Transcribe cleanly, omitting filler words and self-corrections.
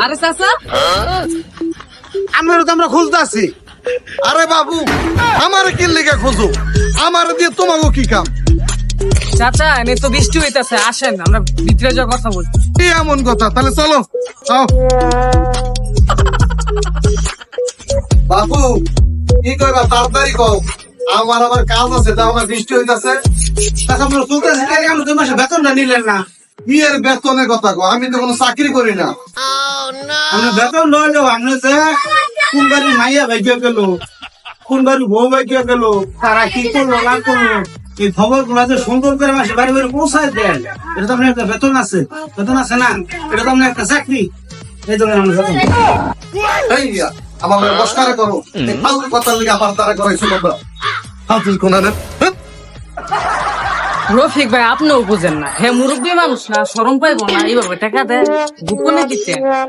আরে চাচা আমরা তো আমরা খুঁজতে আছি। আরে বাবু, আমার কি লেগে খোঁজো? আমার দিয়ে তোমাকে কি কাম? চাচা এনে তো বৃষ্টি হইতাছে, আসেন আমরা ভিতরে যা কথা বলি। কি এমন কথা? তাহলে চলো। আও। বাবু, কি কইবা? তাড়াতাড়ি কও। আমার কাজ আছে, দাও, আমার বৃষ্টি হইতাছে। টাকা আমরা তুলতে আছি, কেন আপনি 2 মাসে বেতনটা নিলেন না? কি এর বেতনের কথা কও? আমি তো কোনো চাকরি করি না। আমরা বেতন লইলেও আপনি যে কোন বাড়ির মাইয়া ভাইয়া গেল, কোন বাড়ির বউ ভাইয়া গেল, তারা কি করলো না করলো, এই খবর গুলা যে সুন্দর করে মাসে বাড়ি বাড়ি পৌঁছায় দেন। এটা তো আপনার একটা বেতন আছে না? এটা তো আপনার একটা চাকরি। এই জন্য আমরা বেতন। এই মিয়া, আমার নমস্কার করো। এই ফালতু কথা লিগে আমার দ্বারা করাইছো তোমরা। ফালতু কোনারে। রফিক ভাই আপনিও বুঝেন না, হে মুরব্বী মানুষ না, শরম পাইব না, এইভাবে টাকা দেয় গোপনে দিতে।